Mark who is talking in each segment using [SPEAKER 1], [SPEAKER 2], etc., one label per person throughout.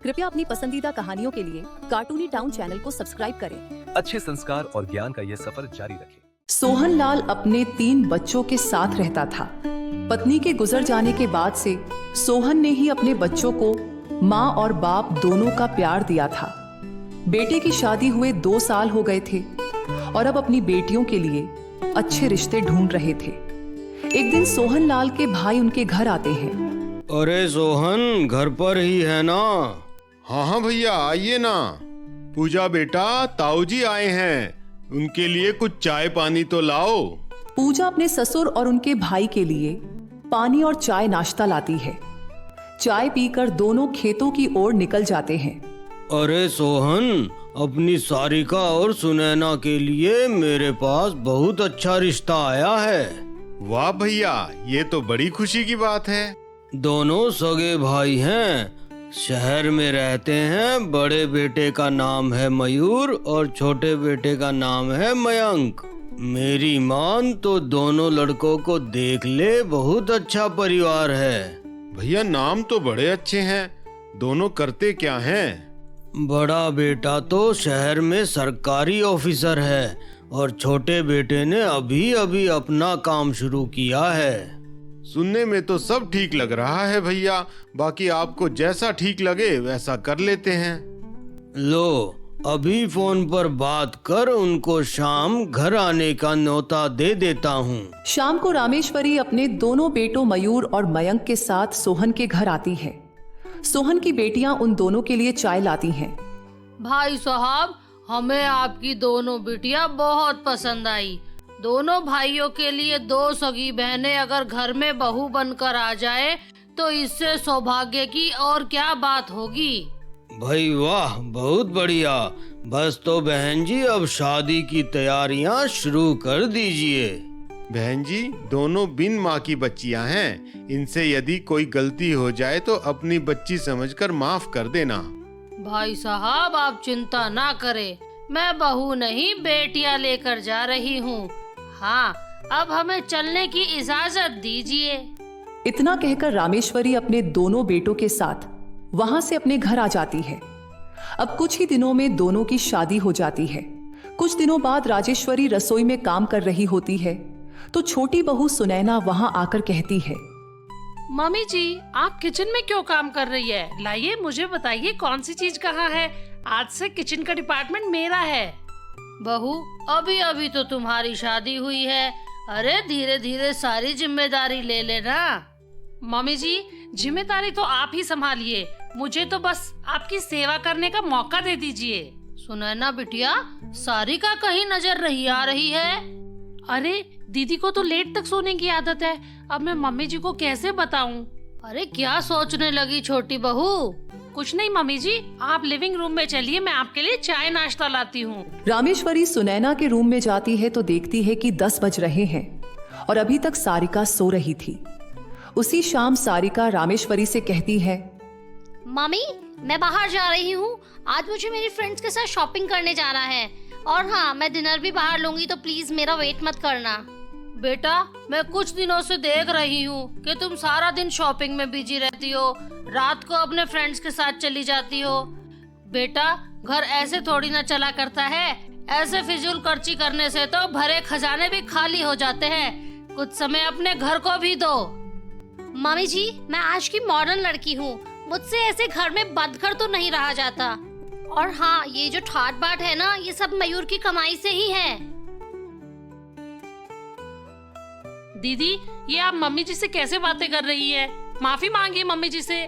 [SPEAKER 1] कृपया अपनी पसंदीदा कहानियों के लिए कार्टूनी टाउन चैनल को सब्सक्राइब करें।
[SPEAKER 2] अच्छे संस्कार और ज्ञान का यह सफर जारी रखें।
[SPEAKER 1] सोहन लाल अपने 3 बच्चों के साथ रहता था। पत्नी के गुजर जाने के बाद से सोहन ने ही अपने बच्चों को माँ और बाप दोनों का प्यार दिया था। बेटे की शादी हुए 2 साल हो गए थे और अब अपनी बेटियों के लिए अच्छे रिश्ते ढूंढ रहे थे। एक दिन सोहन लाल के भाई उनके घर आते हैं।
[SPEAKER 3] अरे सोहन, घर पर ही है ना?
[SPEAKER 4] हाँ भैया, आइए ना। पूजा बेटा, ताऊ जी आए हैं, उनके लिए कुछ चाय पानी तो लाओ।
[SPEAKER 1] पूजा अपने ससुर और उनके भाई के लिए पानी और चाय नाश्ता लाती है। चाय पीकर दोनों खेतों की ओर निकल जाते हैं।
[SPEAKER 3] अरे सोहन, अपनी सारिका और सुनैना के लिए मेरे पास बहुत अच्छा रिश्ता आया है।
[SPEAKER 4] वाह भैया, ये तो बड़ी खुशी की बात है।
[SPEAKER 3] दोनों सगे भाई हैं, शहर में रहते हैं। बड़े बेटे का नाम है मयूर और छोटे बेटे का नाम है मयंक। मेरी मान तो दोनों लड़कों को देख ले, बहुत अच्छा परिवार है।
[SPEAKER 4] भैया, नाम तो बड़े अच्छे हैं। दोनों करते क्या हैं?
[SPEAKER 3] बड़ा बेटा तो शहर में सरकारी ऑफिसर है और छोटे बेटे ने अभी अभी अपना काम शुरू किया है।
[SPEAKER 4] सुनने में तो सब ठीक लग रहा है भैया, बाकी आपको जैसा ठीक लगे वैसा कर लेते हैं।
[SPEAKER 3] लो, अभी फोन पर बात कर उनको शाम घर आने का न्योता दे देता हूँ।
[SPEAKER 1] शाम को रामेश्वरी अपने दोनों बेटों मयूर और मयंक के साथ सोहन के घर आती है। सोहन की बेटियां उन दोनों के लिए चाय लाती हैं।
[SPEAKER 5] भाई साहब, हमें आपकी दोनों बिटिया बहुत पसंद आई। दोनों भाइयों के लिए 2 सगी बहनें अगर घर में बहू बनकर आ जाए तो इससे सौभाग्य की और क्या बात होगी।
[SPEAKER 3] भाई वाह, बहुत बढ़िया। बस तो बहन जी, अब शादी की तैयारियां शुरू कर दीजिए।
[SPEAKER 4] बहन जी, दोनों बिन माँ की बच्चियां हैं। इनसे यदि कोई गलती हो जाए तो अपनी बच्ची समझकर माफ कर देना।
[SPEAKER 5] भाई साहब, आप चिंता ना करें, मैं बहू नहीं बेटियां लेकर जा रही हूँ। हाँ, अब हमें चलने की इजाजत दीजिए।
[SPEAKER 1] इतना कहकर रामेश्वरी अपने दोनों बेटों के साथ वहां से अपने घर आ जाती है। अब कुछ ही दिनों में दोनों की शादी हो जाती है। कुछ दिनों बाद राजेश्वरी रसोई में काम कर रही होती है तो छोटी बहू सुनैना वहां आकर कहती है,
[SPEAKER 6] मम्मी जी, आप किचन में क्यों काम कर रही है? लाइए, मुझे बताइए कौन सी चीज कहाँ है। आज से किचन का डिपार्टमेंट मेरा है।
[SPEAKER 5] बहू, अभी अभी तो तुम्हारी शादी हुई है। अरे धीरे धीरे सारी जिम्मेदारी ले लेना।
[SPEAKER 6] मम्मी जी, जिम्मेदारी तो आप ही संभालिए, मुझे तो बस आपकी सेवा करने का मौका दे दीजिए।
[SPEAKER 5] सुनैना बिटिया, सारिका कहीं नजर नहीं आ रही है।
[SPEAKER 6] अरे दीदी को तो लेट तक सोने की आदत है, अब मैं मम्मी जी को कैसे बताऊं?
[SPEAKER 5] अरे क्या सोचने लगी छोटी बहू?
[SPEAKER 6] कुछ नहीं मम्मी जी, आप लिविंग रूम में चलिए, मैं आपके लिए चाय नाश्ता लाती हूँ।
[SPEAKER 1] रामेश्वरी सुनैना के रूम में जाती है तो देखती है कि 10 बज रहे हैं और अभी तक सारिका सो रही थी। उसी शाम सारिका रामेश्वरी से कहती है,
[SPEAKER 7] मम्मी, मैं बाहर जा रही हूँ। आज मुझे मेरी फ्रेंड्स के साथ शॉपिंग करने जाना है और हाँ, मैं डिनर भी बाहर लूंगी, तो प्लीज मेरा वेट मत करना।
[SPEAKER 5] बेटा, मैं कुछ दिनों से देख रही हूँ कि तुम सारा दिन शॉपिंग में बिजी रहती हो, रात को अपने फ्रेंड्स के साथ चली जाती हो। बेटा, घर ऐसे थोड़ी ना चला करता है। ऐसे फिजूल खर्ची करने से तो भरे खजाने भी खाली हो जाते हैं। कुछ समय अपने घर को भी दो।
[SPEAKER 7] मम्मी जी, मैं आज की मॉडर्न लड़की हूँ, मुझसे ऐसे घर में बंद कर तो नहीं रहा जाता। और हाँ, ये जो ठाट बाट है ना, ये सब मयूर की कमाई से ही है।
[SPEAKER 6] दीदी, ये आप मम्मी जी से कैसे बातें कर रही है? माफी मांगिए मम्मी जी से।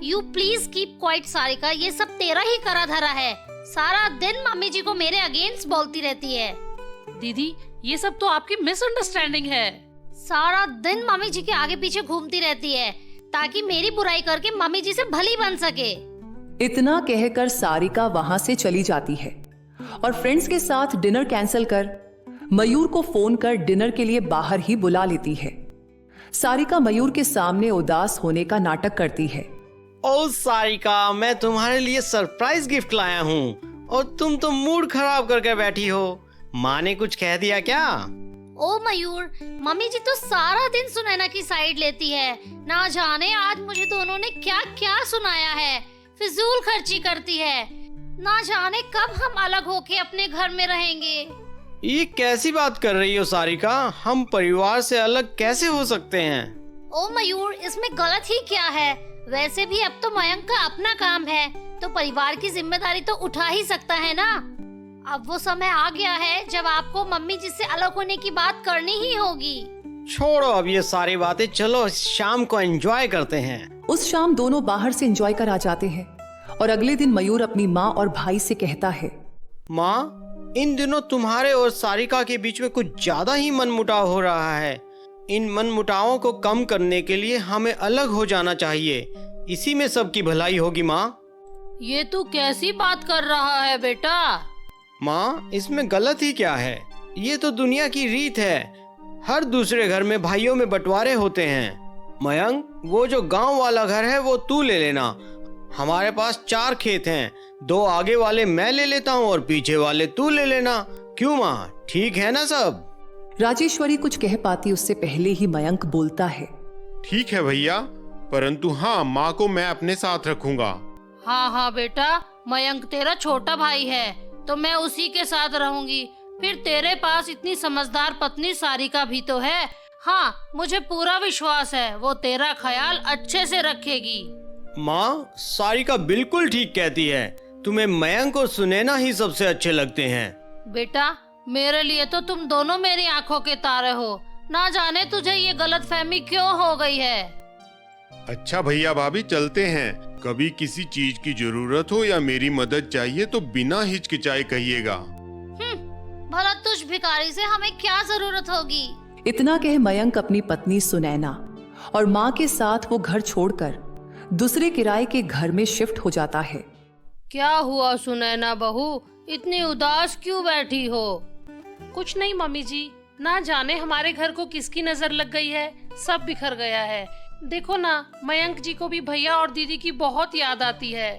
[SPEAKER 7] You please keep quiet Sarika, ये सब तेरा ही करा धरा है। सारा दिन मम्मी जी को मेरे अगेंस्ट बोलती रहती है।
[SPEAKER 6] दीदी, ये सब तो आपकी मिसअंडरस्टैंडिंग है।
[SPEAKER 7] सारा दिन मम्मी जी के आगे पीछे घूमती रहती है ताकि मेरी बुराई करके मम्मी जी से भली बन सके।
[SPEAKER 1] इतना कहकर सारिका वहां से चली जाती है और फ्रेंड्स के साथ डिनर कैंसिल कर मयूर को फोन कर डिनर के लिए बाहर ही बुला लेती है। सारिका मयूर के सामने उदास होने का नाटक करती है।
[SPEAKER 3] ओ सारिका, मैं तुम्हारे लिए सरप्राइज गिफ्ट लाया हूँ और तुम तो मूड खराब करके बैठी हो। माँ ने कुछ कह दिया क्या?
[SPEAKER 7] ओ मयूर, मम्मी जी तो सारा दिन सुनैना की साइड लेती है। ना जाने आज मुझे दोनों ने क्या क्या सुनाया है। फिजूल खर्ची करती है। ना जाने कब हम अलग होके अपने घर में रहेंगे।
[SPEAKER 3] ये कैसी बात कर रही हो सारिका? हम परिवार से अलग कैसे हो सकते हैं?
[SPEAKER 7] ओ मयूर, इसमें गलत ही क्या है? वैसे भी अब तो मयंक का अपना काम है, तो परिवार की जिम्मेदारी तो उठा ही सकता है ना। अब वो समय आ गया है जब आपको मम्मी जी से अलग होने की बात करनी ही होगी।
[SPEAKER 3] छोड़ो अब ये सारी बातें, चलो इस शाम को एंजॉय करते हैं।
[SPEAKER 1] उस शाम दोनों बाहर से एंजॉय कर आ जाते हैं और अगले दिन मयूर अपनी माँ और भाई से कहता है,
[SPEAKER 3] माँ, इन दिनों तुम्हारे और सारिका के बीच में कुछ ज्यादा ही मनमुटाव हो रहा है। इन मनमुटावों को कम करने के लिए हमें अलग हो जाना चाहिए। इसी में सबकी भलाई होगी माँ।
[SPEAKER 5] ये तू कैसी बात कर रहा है बेटा?
[SPEAKER 3] माँ, इसमें गलत ही क्या है? ये तो दुनिया की रीत है। हर दूसरे घर में भाइयों में बंटवारे होते हैं। मयंक, वो जो गांव वाला घर है वो तू ले लेना। हमारे पास 4 खेत हैं, 2 आगे वाले मैं ले लेता हूँ और पीछे वाले तू ले लेना। क्यों माँ, ठीक है ना सब?
[SPEAKER 1] राजेश्वरी कुछ कह पाती उससे पहले ही मयंक बोलता है,
[SPEAKER 4] ठीक है भैया, परंतु हाँ, माँ को मैं अपने साथ रखूंगा।
[SPEAKER 5] हाँ हाँ बेटा, मयंक तेरा छोटा भाई है तो मैं उसी के साथ रहूंगी। फिर तेरे पास इतनी समझदार पत्नी सारिका भी तो है। हाँ, मुझे पूरा विश्वास है वो तेरा ख्याल अच्छे से रखेगी।
[SPEAKER 3] माँ, सारिका बिल्कुल ठीक कहती है। तुम्हें मयंक और सुनैना ही सबसे अच्छे लगते हैं।
[SPEAKER 5] बेटा, मेरे लिए तो तुम दोनों मेरी आंखों के तारे हो। ना जाने तुझे ये गलतफहमी क्यों हो गई है।
[SPEAKER 4] अच्छा भैया भाभी, चलते हैं। कभी किसी चीज की जरूरत हो या मेरी मदद चाहिए तो बिना हिचकिचाए कहिएगा।
[SPEAKER 7] भला तुझ भिखारी से हमें क्या जरूरत होगी?
[SPEAKER 1] इतना कह मयंक अपनी पत्नी सुनैना और माँ के साथ वो घर छोड़कर दूसरे किराए के घर में शिफ्ट हो जाता है।
[SPEAKER 5] क्या हुआ सुनैना बहू, इतनी उदास क्यों बैठी हो?
[SPEAKER 6] कुछ नहीं मम्मी जी, ना जाने हमारे घर को किसकी नजर लग गई है, सब बिखर गया है। देखो ना, मयंक जी को भी भैया और दीदी की बहुत याद आती है।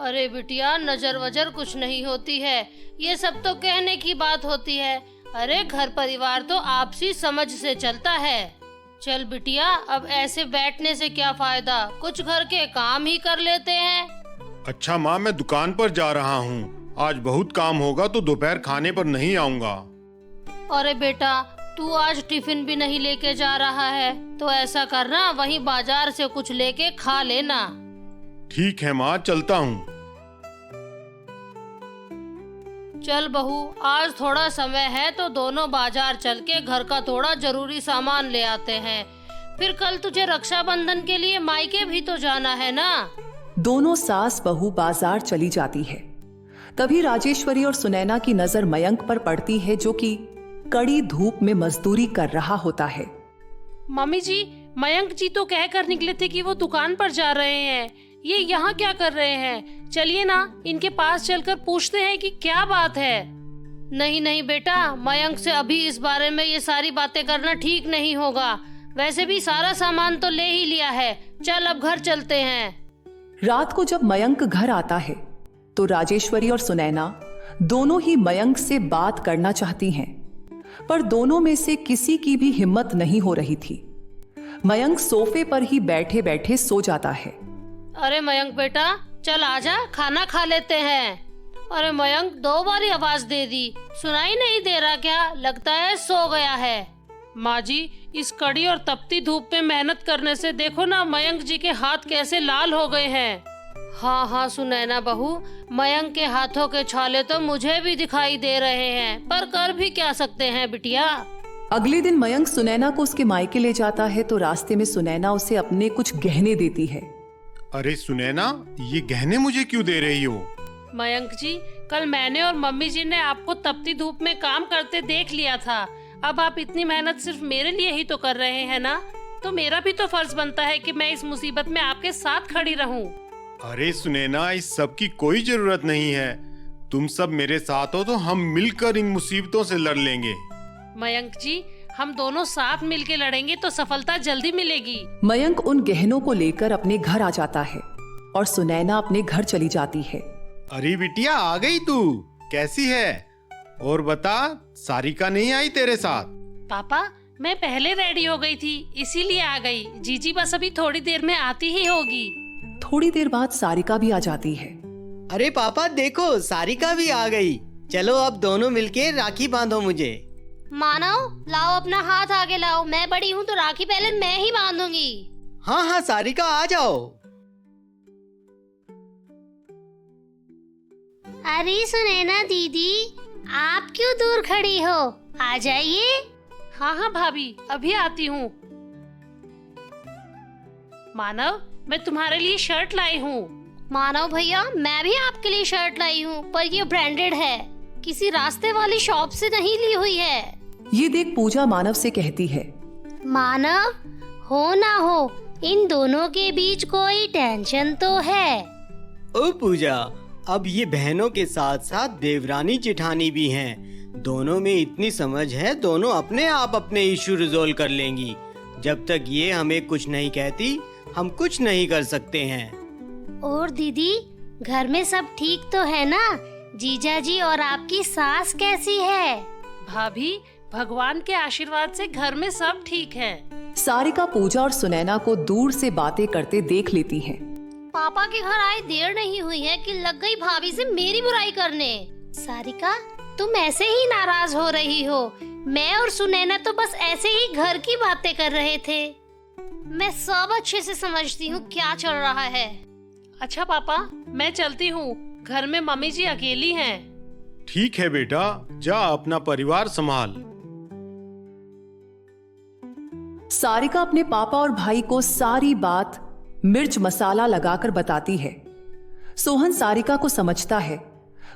[SPEAKER 5] अरे बिटिया, नजर वजर कुछ नहीं होती है, ये सब तो कहने की बात होती है। अरे घर परिवार तो आपसी समझ से चलता है। चल बिटिया, अब ऐसे बैठने से क्या फायदा, कुछ घर के काम ही कर लेते हैं।
[SPEAKER 4] अच्छा माँ, मैं दुकान पर जा रहा हूँ। आज बहुत काम होगा तो दोपहर खाने पर नहीं आऊँगा।
[SPEAKER 5] अरे बेटा, तू आज टिफिन भी नहीं लेके जा रहा है तो ऐसा करना, वहीं बाजार से कुछ लेके खा लेना।
[SPEAKER 4] ठीक है माँ, चलता हूँ।
[SPEAKER 5] चल बहू, आज थोड़ा समय है तो दोनों बाजार चल के घर का थोड़ा जरूरी सामान ले आते हैं। फिर कल तुझे रक्षाबंधन के लिए मायके भी तो जाना है ना।
[SPEAKER 1] दोनों सास बहू बाजार चली जाती है। तभी राजेश्वरी और सुनैना की नजर मयंक पर पड़ती है, जो कि कड़ी धूप में मजदूरी कर रहा होता है।
[SPEAKER 6] मम्मी जी, मयंक जी तो कह कर निकले थे कि वो दुकान पर जा रहे हैं। ये यहाँ क्या कर रहे हैं? चलिए ना, इनके पास चलकर पूछते हैं कि क्या बात है।
[SPEAKER 5] नहीं नहीं बेटा, मयंक से अभी इस बारे में ये सारी बातें करना ठीक नहीं होगा। वैसे भी सारा सामान तो ले ही लिया है। चल अब घर चलते हैं।
[SPEAKER 1] रात को जब मयंक घर आता है तो राजेश्वरी और सुनैना दोनों ही मयंक से बात करना चाहती हैं, पर दोनों में से किसी की भी हिम्मत नहीं हो रही थी। मयंक सोफे पर ही बैठे बैठे सो जाता है।
[SPEAKER 5] अरे मयंक बेटा, चल आजा, खाना खा लेते हैं। अरे मयंक, 2 बारी आवाज दे दी, सुनाई नहीं दे रहा क्या? लगता है सो गया है।
[SPEAKER 6] माँ जी, इस कड़ी और तपती धूप में मेहनत करने से देखो ना, मयंक जी के हाथ कैसे लाल हो गए हैं।
[SPEAKER 5] हाँ हाँ सुनैना बहू, मयंक के हाथों के छाले तो मुझे भी दिखाई दे रहे हैं, पर कर भी क्या सकते हैं बिटिया।
[SPEAKER 1] अगले दिन मयंक सुनैना को उसके मायके ले जाता है तो रास्ते में सुनैना उसे अपने कुछ गहने देती है।
[SPEAKER 4] अरे सुनैना, ये गहने मुझे क्यों दे रही हो?
[SPEAKER 6] मयंक जी, कल मैंने और मम्मी जी ने आपको तपती धूप में काम करते देख लिया था। अब आप इतनी मेहनत सिर्फ मेरे लिए ही तो कर रहे हैं ना, तो मेरा भी तो फर्ज बनता है कि मैं इस मुसीबत में आपके साथ खड़ी रहूं।
[SPEAKER 4] अरे सुनैना, इस सब की कोई जरूरत नहीं है। तुम सब मेरे साथ हो तो हम मिलकर इन मुसीबतों से लड़ लेंगे।
[SPEAKER 6] मयंक जी, हम दोनों साथ मिलके लड़ेंगे तो सफलता जल्दी मिलेगी।
[SPEAKER 1] मयंक उन गहनों को लेकर अपने घर आ जाता है और सुनैना अपने घर चली जाती है।
[SPEAKER 4] अरे बिटिया, आ गई तू? कैसी है? और बता, सारिका नहीं आई तेरे साथ?
[SPEAKER 6] पापा, मैं पहले रेडी हो गई थी, इसीलिए आ गई। जीजी बस अभी थोड़ी देर में आती ही होगी।
[SPEAKER 1] थोड़ी देर बाद सारिका भी आ जाती है।
[SPEAKER 3] अरे पापा देखो, सारिका भी आ गई। चलो अब दोनों मिलके राखी बांधो मुझे।
[SPEAKER 7] मानव, लाओ अपना हाथ आगे लाओ। मैं बड़ी हूँ तो राखी पहले मैं ही बांधूंगी।
[SPEAKER 3] हाँ हाँ सारिका, आ जाओ।
[SPEAKER 7] अरे सुनैना दीदी, आप क्यों दूर खड़ी हो? आ जाइए।
[SPEAKER 6] हाँ हाँ भाभी, अभी आती हूँ। मानव, मैं तुम्हारे लिए शर्ट लाई हूँ।
[SPEAKER 7] मानव भैया, मैं भी आपके लिए शर्ट लाई हूँ, पर ये ब्रांडेड है, किसी रास्ते वाली शॉप से नहीं ली हुई है।
[SPEAKER 1] ये देख पूजा मानव से कहती है,
[SPEAKER 7] मानव, हो ना हो, इन दोनों के बीच कोई टेंशन तो है।
[SPEAKER 3] ओ पूजा, अब ये बहनों के साथ साथ देवरानी जेठानी भी हैं। दोनों में इतनी समझ है, दोनों अपने आप अपने इश्यू रिजोल्व कर लेंगी। जब तक ये हमें कुछ नहीं कहती, हम कुछ नहीं कर सकते हैं।
[SPEAKER 7] और दीदी, घर में सब ठीक तो है ना? जीजा जी और आपकी सास कैसी है?
[SPEAKER 6] भाभी, भगवान के आशीर्वाद से घर में सब ठीक है।
[SPEAKER 1] सारिका पूजा और सुनैना को दूर से बातें करते देख लेती है।
[SPEAKER 7] पापा के घर आए देर नहीं हुई है कि लग गई भाभी से मेरी बुराई करने। सारिका, तुम ऐसे ही नाराज हो रही हो। मैं और सुनैना तो बस ऐसे ही घर की बातें कर रहे थे। मैं सब अच्छे से समझती हूँ क्या चल रहा है।
[SPEAKER 6] अच्छा पापा, मैं चलती हूँ, घर में मम्मी जी अकेली हैं।
[SPEAKER 4] ठीक है बेटा, जा अपना परिवार संभाल।
[SPEAKER 1] सारिका अपने पापा और भाई को सारी बात मिर्च मसाला लगाकर बताती है। सोहन सारिका को समझता है,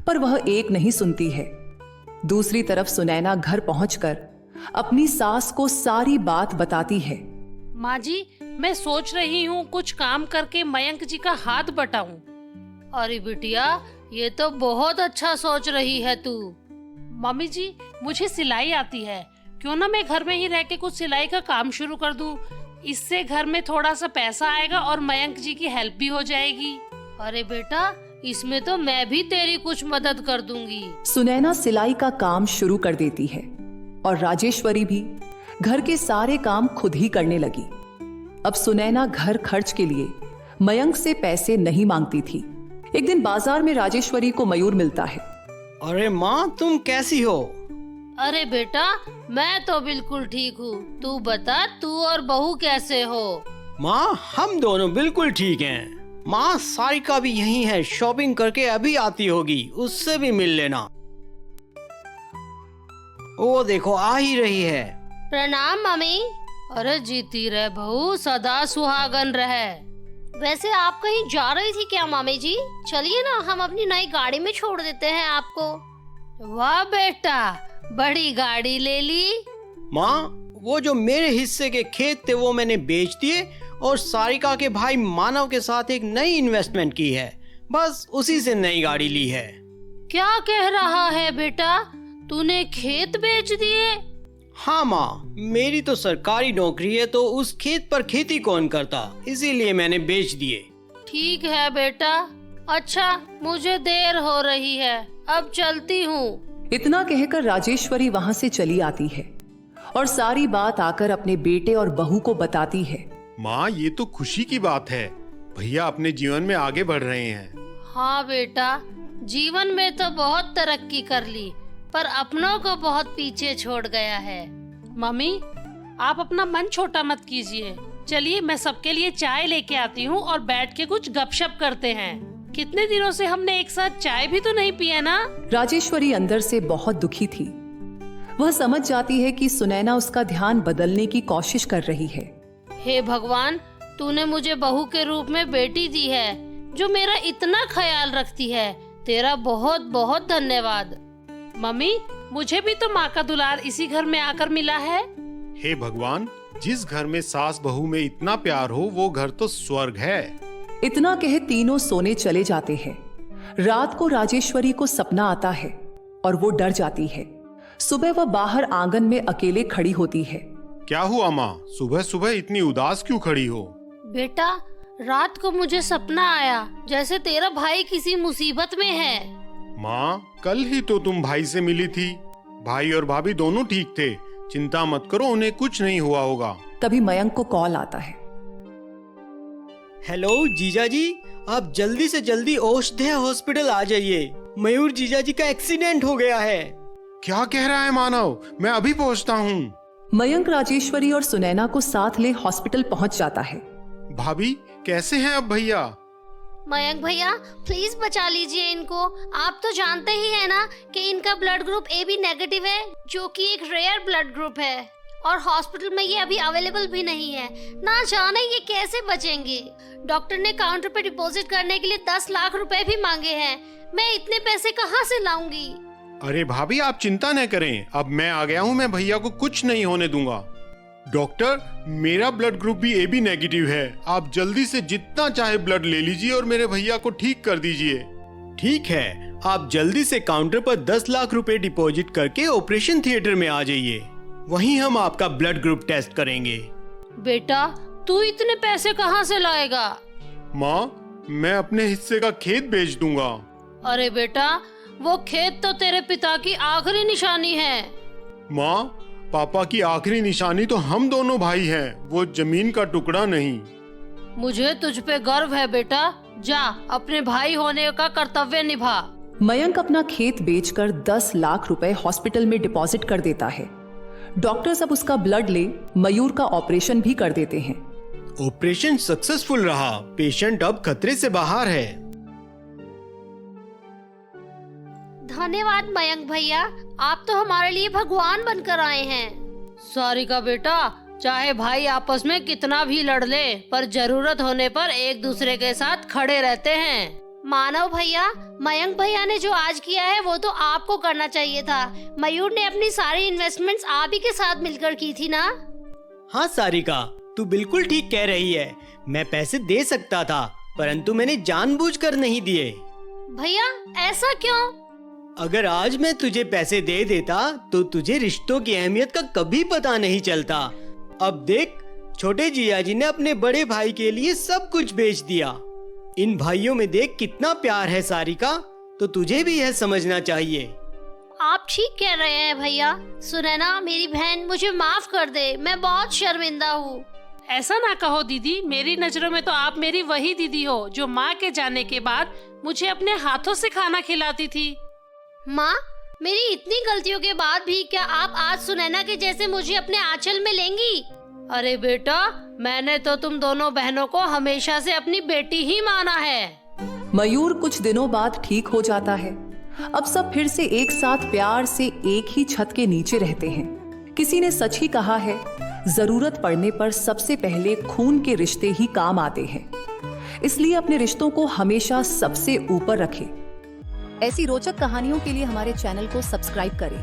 [SPEAKER 1] पर वह एक नहीं सुनती है। दूसरी तरफ सुनैना घर पहुंचकर अपनी सास को सारी बात बताती है।
[SPEAKER 6] माँ जी, मैं सोच रही हूँ कुछ काम करके मयंक जी का हाथ बटाऊं।
[SPEAKER 5] अरे बिटिया, ये तो बहुत अच्छा सोच रही है तू।
[SPEAKER 6] मम्मी जी, मुझे सिलाई आती है, क्यों ना मैं घर में ही रह के कुछ सिलाई का काम शुरू कर दूं। इससे घर में थोड़ा सा पैसा आएगा और मयंक जी की हेल्प भी हो जाएगी।
[SPEAKER 5] अरे बेटा, इसमें तो मैं भी तेरी कुछ मदद कर दूंगी।
[SPEAKER 1] सुनैना सिलाई का काम शुरू कर देती है और राजेश्वरी भी घर के सारे काम खुद ही करने लगी। अब सुनैना घर खर्च के लिए मयंक से पैसे नहीं मांगती थी। एक दिन बाजार में राजेश्वरी को मयूर मिलता है।
[SPEAKER 3] अरे माँ, तुम कैसी हो?
[SPEAKER 5] अरे बेटा, मैं तो बिल्कुल ठीक हूँ। तू बता, तू और बहू कैसे हो?
[SPEAKER 3] माँ, हम दोनों बिल्कुल ठीक हैं। माँ, सारिका भी यहीं है, शॉपिंग करके अभी आती होगी, उससे भी मिल लेना। वो देखो, आ ही रही है।
[SPEAKER 5] प्रणाम मम्मी। अरे जीती रहे बहू, सदा सुहागन रहे।
[SPEAKER 7] वैसे आप कहीं जा रही थी क्या मामी जी? चलिए ना, हम अपनी नई गाड़ी में छोड़ देते हैं आपको।
[SPEAKER 5] वाह बेटा, बड़ी गाड़ी ले ली।
[SPEAKER 3] माँ, वो जो मेरे हिस्से के खेत थे वो मैंने बेच दिए और सारिका के भाई मानव के साथ एक नई इन्वेस्टमेंट की है। बस उसी से नई गाड़ी ली है।
[SPEAKER 5] क्या कह रहा है बेटा? तूने खेत बेच दिए?
[SPEAKER 3] हाँ माँ, मेरी तो सरकारी नौकरी है, तो उस खेत पर खेती कौन करता, इसीलिए मैंने बेच दिए।
[SPEAKER 5] ठीक है बेटा। अच्छा, मुझे देर हो रही है, अब चलती हूँ।
[SPEAKER 1] इतना कहकर राजेश्वरी वहां से चली आती है और सारी बात आकर अपने बेटे और बहू को बताती है।
[SPEAKER 4] माँ, ये तो खुशी की बात है, भैया अपने जीवन में आगे बढ़ रहे हैं।
[SPEAKER 5] हाँ बेटा, जीवन में तो बहुत तरक्की कर ली, पर अपनों को बहुत पीछे छोड़ गया है।
[SPEAKER 6] मम्मी, आप अपना मन छोटा मत कीजिए। चलिए, मैं सबके लिए चाय लेके आती हूँ और बैठ के कुछ गपशप करते हैं। कितने दिनों से हमने एक साथ चाय भी तो नहीं पिया ना।
[SPEAKER 1] राजेश्वरी अंदर से बहुत दुखी थी। वह समझ जाती है कि सुनैना उसका ध्यान बदलने की कोशिश कर रही है।
[SPEAKER 5] हे भगवान, तूने मुझे बहू के रूप में बेटी दी है जो मेरा इतना ख्याल रखती है। तेरा बहुत बहुत धन्यवाद।
[SPEAKER 6] मम्मी, मुझे भी तो माँ का दुलार इसी घर में आकर मिला है।
[SPEAKER 4] हे भगवान, जिस घर में सास बहू में इतना प्यार हो, वो घर तो स्वर्ग है।
[SPEAKER 1] इतना कहे तीनों सोने चले जाते हैं। रात को राजेश्वरी को सपना आता है और वो डर जाती है। सुबह वह बाहर आंगन में अकेले खड़ी होती है।
[SPEAKER 4] क्या हुआ माँ, सुबह सुबह इतनी उदास क्यों खड़ी हो?
[SPEAKER 5] बेटा, रात को मुझे सपना आया जैसे तेरा भाई किसी मुसीबत में है।
[SPEAKER 4] माँ, कल ही तो तुम भाई से मिली थी। भाई और भाभी दोनों ठीक थे, चिंता मत करो, उन्हें कुछ नहीं हुआ होगा।
[SPEAKER 1] तभी मयंक को कॉल आता है।
[SPEAKER 3] हेलो जीजा जी, आप जल्दी से जल्दी औषधे हॉस्पिटल आ जाइए। मयूर जीजा जी का एक्सीडेंट हो गया है।
[SPEAKER 4] क्या कह रहा है मानव? मैं अभी पहुंचता हूँ।
[SPEAKER 1] मयंक राजेश्वरी और सुनैना को साथ ले हॉस्पिटल पहुंच जाता है।
[SPEAKER 4] भाभी कैसे हैं अब भैया?
[SPEAKER 7] मयंक भैया प्लीज बचा लीजिए इनको। आप तो जानते ही है ना कि इनका ब्लड ग्रुप AB नेगेटिव है, जो कि एक रेयर ब्लड ग्रुप है, और हॉस्पिटल में ये अभी अवेलेबल भी नहीं है। ना जाने ये कैसे बचेंगे। डॉक्टर ने काउंटर पे डिपॉजिट करने के लिए 10 लाख रुपए भी मांगे हैं। मैं इतने पैसे कहाँ से लाऊंगी?
[SPEAKER 4] अरे भाभी आप चिंता न करें, अब मैं आ गया हूँ। मैं भैया को कुछ नहीं होने दूंगा। डॉक्टर, मेरा ब्लड ग्रुप भी AB नेगेटिव है। आप जल्दी से जितना चाहे ब्लड ले लीजिए और मेरे भैया को ठीक कर दीजिए।
[SPEAKER 3] ठीक है, आप जल्दी से काउंटर पर 10 लाख रुपए डिपॉजिट करके ऑपरेशन थिएटर में आ जाइए। वहीं हम आपका ब्लड ग्रुप टेस्ट करेंगे।
[SPEAKER 5] बेटा तू इतने पैसे कहाँ से लाएगा?
[SPEAKER 4] माँ, मैं अपने हिस्से का खेत बेच दूंगा।
[SPEAKER 5] अरे बेटा, वो खेत तो तेरे पिता की आखिरी निशानी है।
[SPEAKER 4] माँ, पापा की आखिरी निशानी तो हम दोनों भाई हैं, वो जमीन का टुकड़ा नहीं।
[SPEAKER 5] मुझे तुझ पे गर्व है बेटा। जा अपने भाई होने का कर्तव्य निभा।
[SPEAKER 1] मयंक अपना खेत बेचकर 10 लाख रुपए हॉस्पिटल में डिपॉजिट कर देता है। डॉक्टर्स अब उसका ब्लड ले मयूर का ऑपरेशन भी कर देते हैं।
[SPEAKER 3] ऑपरेशन सक्सेसफुल रहा। पेशेंट अब खतरे से बाहर है।
[SPEAKER 7] धन्यवाद मयंक भैया, आप तो हमारे लिए भगवान बनकर आए हैं।
[SPEAKER 5] सारिका बेटा, चाहे भाई आपस में कितना भी लड़ ले, पर जरूरत होने पर एक दूसरे के साथ खड़े रहते हैं।
[SPEAKER 7] मानव भैया, मयंक भैया ने जो आज किया है वो तो आपको करना चाहिए था। मयूर ने अपनी सारी इन्वेस्टमेंट्स आप ही के साथ मिलकर की थी ना?
[SPEAKER 3] हाँ सारिका, तू बिल्कुल ठीक कह रही है। मैं पैसे दे सकता था, परंतु मैंने जानबूझकर नहीं दिए।
[SPEAKER 7] भैया ऐसा क्यों?
[SPEAKER 3] अगर आज मैं तुझे पैसे दे देता तो तुझे रिश्तों की अहमियत का कभी पता नहीं चलता। अब देख, छोटे जिया जी ने अपने बड़े भाई के लिए सब कुछ बेच दिया। इन भाइयों में देख कितना प्यार है सारिका, तो तुझे भी यह समझना चाहिए।
[SPEAKER 7] आप ठीक कह रहे हैं भैया। सुनैना मेरी बहन, मुझे माफ कर दे, मैं बहुत शर्मिंदा हूँ।
[SPEAKER 6] ऐसा ना कहो दीदी, मेरी नजरों में तो आप मेरी वही दीदी हो जो माँ के जाने के बाद मुझे अपने हाथों से खाना खिलाती थी।
[SPEAKER 7] माँ, मेरी इतनी गलतियों के बाद भी क्या आप आज सुनैना के जैसे मुझे अपने आंचल में लेंगी?
[SPEAKER 5] अरे बेटा, मैंने तो तुम दोनों बहनों को हमेशा से अपनी बेटी ही माना है।
[SPEAKER 1] मयूर कुछ दिनों बाद ठीक हो जाता है। अब सब फिर से एक साथ प्यार से एक ही छत के नीचे रहते हैं। किसी ने सच ही कहा है, जरूरत पड़ने पर सबसे पहले खून के रिश्ते ही काम आते हैं। इसलिए अपने रिश्तों को हमेशा सबसे ऊपर रखें। ऐसी रोचक कहानियों के लिए हमारे चैनल को सब्सक्राइब करें